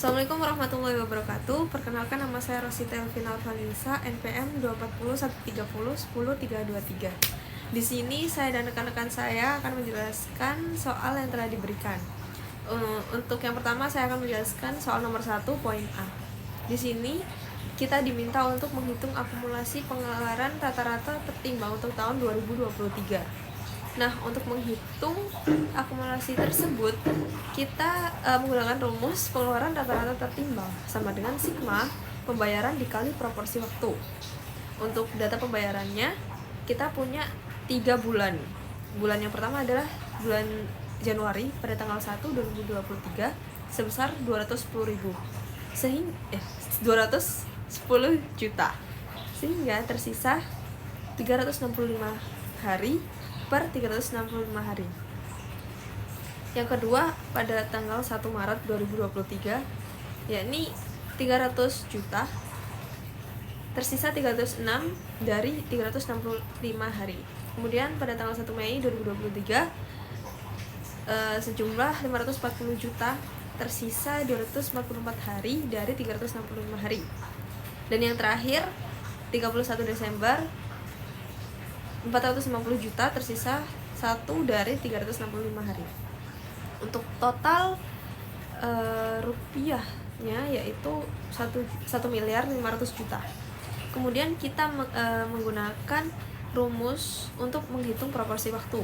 Assalamualaikum warahmatullahi wabarakatuh. Perkenalkan, nama saya Rosita Elvina Alvanisa, NPM 240 130 10 323. Di sini saya dan rekan-rekan saya akan menjelaskan soal yang telah diberikan. Untuk yang pertama saya akan menjelaskan soal nomor 1 poin A. Di sini kita diminta untuk menghitung akumulasi pengeluaran rata-rata tertimbang untuk tahun 2023. Nah, untuk menghitung akumulasi tersebut, kita menggunakan rumus pengeluaran rata-rata tertimbang sama dengan sigma pembayaran dikali proporsi waktu. Untuk data pembayarannya, kita punya 3 bulan. Bulan yang pertama adalah bulan Januari pada tanggal 1 2023 sebesar 210.000 210 juta, sehingga tersisa 365 hari per 365 hari. Yang kedua pada tanggal 1 Maret 2023, yakni 300 juta, tersisa 306 dari 365 hari. Kemudian pada tanggal 1 Mei 2023 sejumlah 540 juta, tersisa 244 hari dari 365 hari. Dan yang terakhir 31 Desember 450 juta, tersisa 1 dari 365 hari. Untuk total rupiahnya yaitu 1 miliar 500 juta. Kemudian kita menggunakan rumus untuk menghitung proporsi waktu,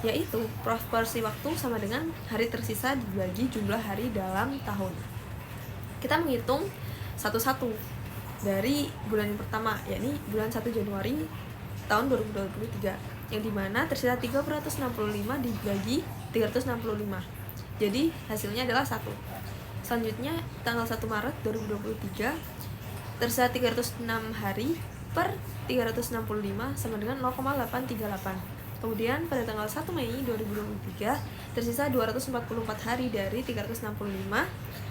yaitu proporsi waktu sama dengan hari tersisa dibagi jumlah hari dalam tahun. Kita menghitung satu-satu dari bulan yang pertama, yakni bulan 1 Januari tahun 2023, yang dimana tersisa 365 dibagi 365, jadi hasilnya adalah 1. Selanjutnya tanggal 1 Maret 2023 tersisa 306 hari per 365 sama dengan 0,838. Kemudian pada tanggal 1 Mei 2023 tersisa 244 hari dari 365,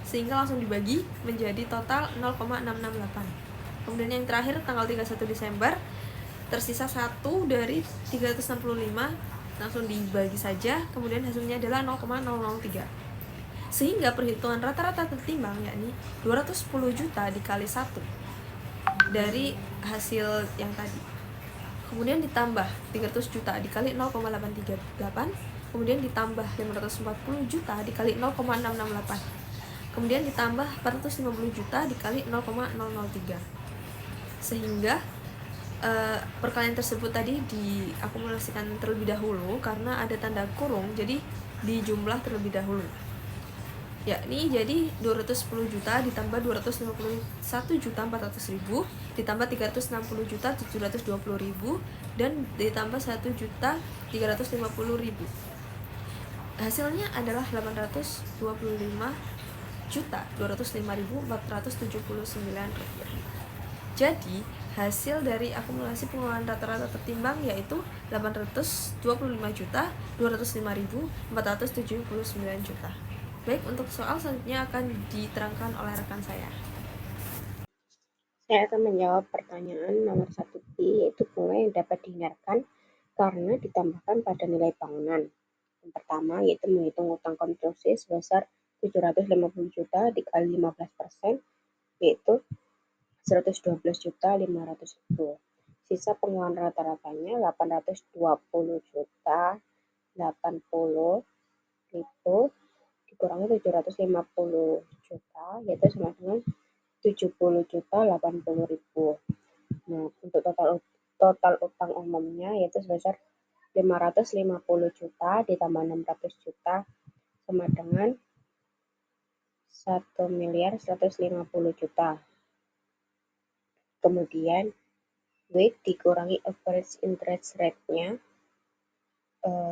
sehingga langsung dibagi menjadi total 0,668. Kemudian yang terakhir tanggal 31 Desember tersisa 1 dari 365, langsung dibagi saja, kemudian hasilnya adalah 0,003. Sehingga perhitungan rata-rata tertimbang yakni 210 juta dikali 1 dari hasil yang tadi. Kemudian ditambah 300 juta dikali 0,838, kemudian ditambah 540 juta dikali 0,668, kemudian ditambah 450 juta dikali 0,003. Sehingga perkalian tersebut tadi diakumulasikan terlebih dahulu karena ada tanda kurung, jadi dijumlah terlebih dahulu, yakni jadi 210 juta ditambah 251 juta 400 ribu ditambah 360 juta 720 ribu dan ditambah 1 juta 350 ribu. Hasilnya adalah 825 juta 205.479 rupiah. Jadi hasil dari akumulasi pengeluaran rata-rata tertimbang yaitu 825.205.479 juta. Baik, untuk soal selanjutnya akan diterangkan oleh rekan saya. Saya akan menjawab pertanyaan nomor 1B, yaitu bunga yang dapat dihindarkan karena ditambahkan pada nilai bangunan. Yang pertama yaitu menghitung utang konstruksi sebesar 750 juta dikali 15%, yaitu 112 juta 500 ribu. Sisa pengeluaran rata-ratanya 820 juta 80 ribu dikurangi 750 juta, yaitu sama dengan 70 juta 80 ribu. Nah, untuk total utang umumnya yaitu sebesar 550 juta ditambah 600 juta sama dengan 1 miliar 150 juta. Kemudian weight dikurangi average interest rate-nya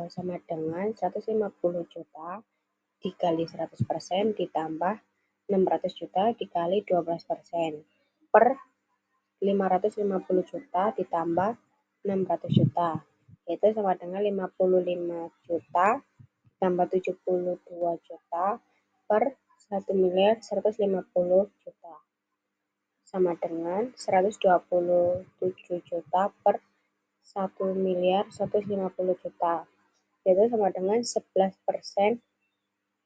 sama dengan 150 juta dikali 100% ditambah 600 juta dikali 12% per 550 juta ditambah 600 juta, yaitu sama dengan 55 juta tambah 72 juta per 1 miliar 150 juta, sama dengan 127 juta per 1 miliar 150 juta, yaitu sama dengan 11%,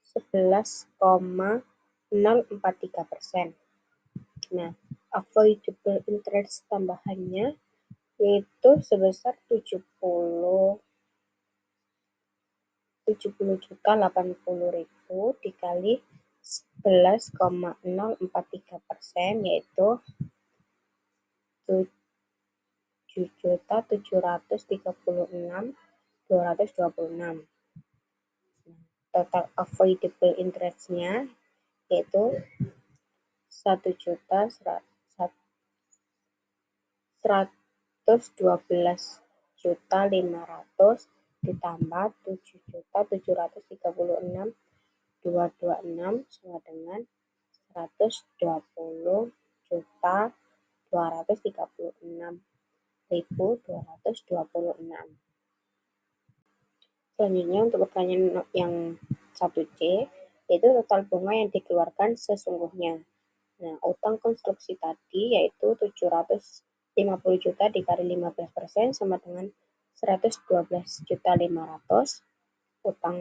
11,11%. 0,43%. Nah, avoidable interest tambahannya yaitu sebesar 70.080.000 dikali 11,043%, yaitu 7.736.226. Total avoidable interest-nya yaitu 1.112.500 ditambah 7.736.226 sama dengan 120.236.226. Selanjutnya untuk pertanyaan yang 1C, yaitu total bunga yang dikeluarkan sesungguhnya. Nah, utang konstruksi tadi yaitu 750 juta dikali 15% sama dengan 112.500. Utang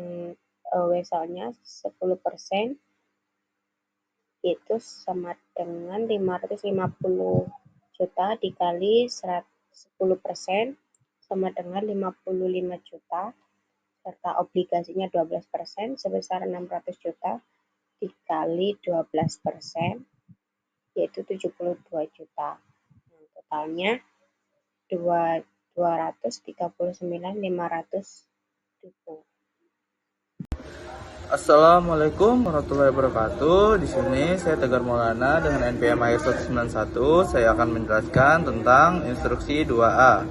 WSL-nya 10% itu sama dengan 550 juta dikali 10% sama dengan 55 juta, serta obligasinya 12% sebesar 600 juta dikali 12% yaitu 72 juta. Nah, totalnya 239.500 ribu. Assalamualaikum warahmatullahi wabarakatuh. Di sini saya Tegar Maulana dengan NPM IS 191. Saya akan menjelaskan tentang instruksi 2A,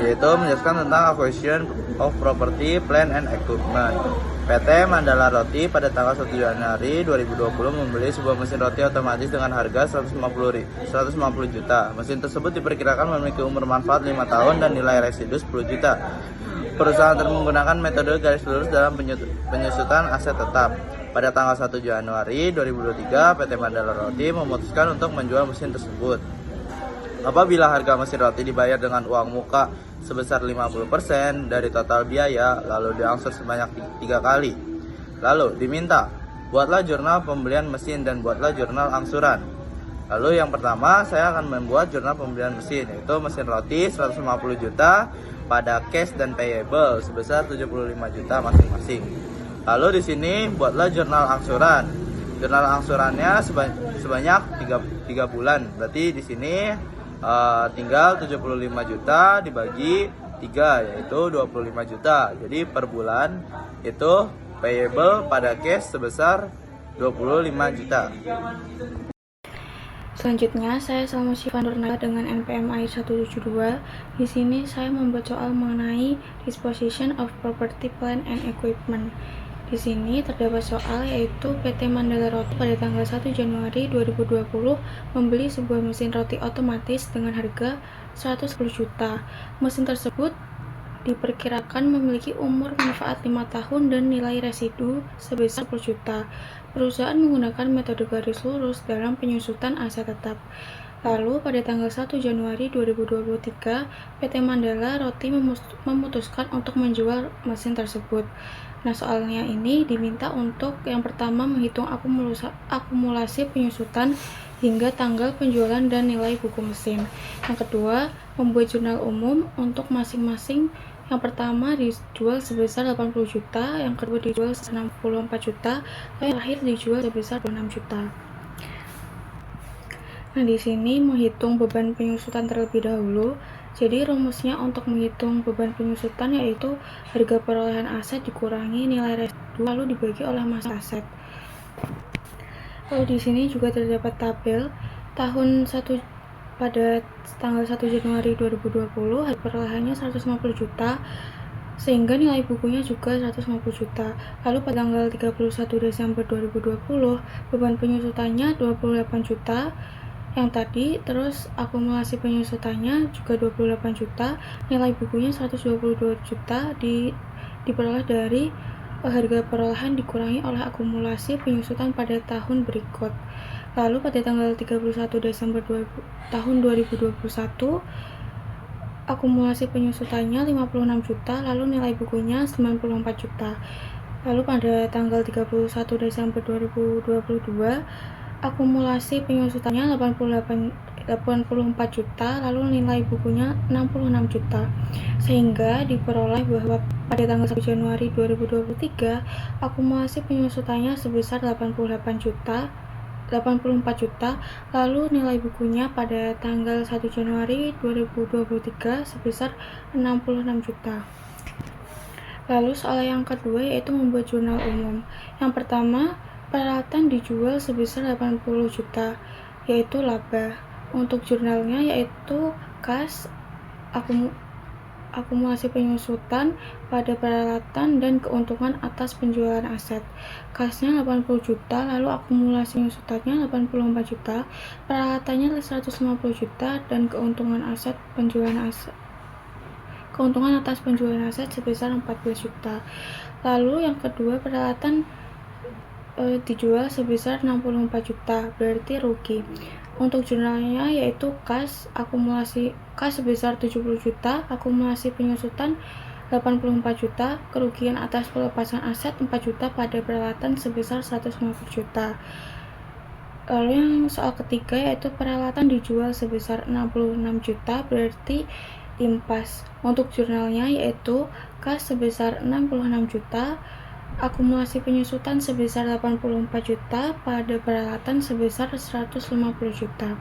yaitu menjelaskan tentang acquisition of property, plant and equipment. PT Mandala Roti pada tanggal 1 Januari 2020 membeli sebuah mesin roti otomatis dengan harga 150 juta. Mesin tersebut diperkirakan memiliki umur manfaat 5 tahun dan nilai residu 10 juta. Perusahaan menggunakan metode garis lurus dalam penyusutan aset tetap. Pada tanggal 1 Januari 2023, PT Mandala Roti memutuskan untuk menjual mesin tersebut. Apabila harga mesin roti dibayar dengan uang muka sebesar 50% dari total biaya, lalu diangsur sebanyak 3 kali. Lalu diminta, buatlah jurnal pembelian mesin dan buatlah jurnal angsuran. Lalu yang pertama, saya akan membuat jurnal pembelian mesin, yaitu mesin roti 150 juta pada cash dan payable sebesar 75 juta masing-masing. Lalu di sini buatlah jurnal angsuran. Jurnal angsurannya sebanyak 3 bulan. Berarti di sini tinggal 75 juta dibagi 3, yaitu 25 juta. Jadi per bulan itu payable pada cash sebesar 25 juta. Selanjutnya, saya Salma Syifa Nurnala dengan NPM I 172. Di sini saya membuat soal mengenai disposition of property, plant and equipment. Di sini terdapat soal yaitu PT Mandala Roti pada tanggal 1 Januari 2020 membeli sebuah mesin roti otomatis dengan harga 110 juta. Mesin tersebut diperkirakan memiliki umur manfaat 5 tahun dan nilai residu sebesar 10 juta. Perusahaan menggunakan metode garis lurus dalam penyusutan aset tetap. Lalu pada tanggal 1 Januari 2023, PT Mandala Roti memutuskan untuk menjual mesin tersebut. Nah, soalnya ini diminta untuk yang pertama menghitung akumulasi penyusutan hingga tanggal penjualan dan nilai buku mesin. Yang kedua, membuat jurnal umum untuk masing-masing. Yang pertama dijual sebesar 80 juta, yang kedua dijual 64 juta, dan yang terakhir dijual sebesar 26 juta. Nah, di sini menghitung beban penyusutan terlebih dahulu. Jadi rumusnya untuk menghitung beban penyusutan yaitu harga perolehan aset dikurangi nilai residu lalu dibagi oleh masa aset. Lalu di sini juga terdapat tabel pada tanggal 1 Januari 2020 harga perolehannya 150 juta sehingga nilai bukunya juga 150 juta. Lalu pada tanggal 31 Desember 2020 beban penyusutannya 28 juta yang tadi, terus akumulasi penyusutannya juga 28 juta, nilai bukunya 122 juta diperoleh dari harga perolehan dikurangi oleh akumulasi penyusutan pada tahun berikut. Lalu pada tanggal 31 Desember tahun 2021 akumulasi penyusutannya 56 juta, lalu nilai bukunya 94 juta. Lalu pada tanggal 31 Desember 2022, akumulasi penyusutannya 84 juta, lalu nilai bukunya 66 juta. Sehingga diperoleh bahwa pada tanggal 1 Januari 2023, akumulasi penyusutannya sebesar 84 juta, lalu nilai bukunya pada tanggal 1 Januari 2023 sebesar 66 juta. Lalu soal yang kedua yaitu membuat jurnal umum. Yang pertama, peralatan dijual sebesar 80 juta, yaitu laba. Untuk jurnalnya yaitu kas, akumulasi penyusutan pada peralatan dan keuntungan atas penjualan aset. Kasnya 80 juta, lalu akumulasi penyusutannya 84 juta, peralatannya 150 juta, dan keuntungan atas penjualan aset sebesar 14 juta. Lalu yang kedua, peralatan dijual sebesar 64 juta, berarti rugi. Untuk jurnalnya yaitu kas sebesar 70 juta, akumulasi penyusutan 84 juta, kerugian atas pelepasan aset 4 juta, pada peralatan sebesar 150 juta. Lalu yang soal ketiga yaitu peralatan dijual sebesar 66 juta, berarti impas. Untuk jurnalnya yaitu kas sebesar 66 juta, akumulasi penyusutan sebesar 84 juta, pada peralatan sebesar 150 juta.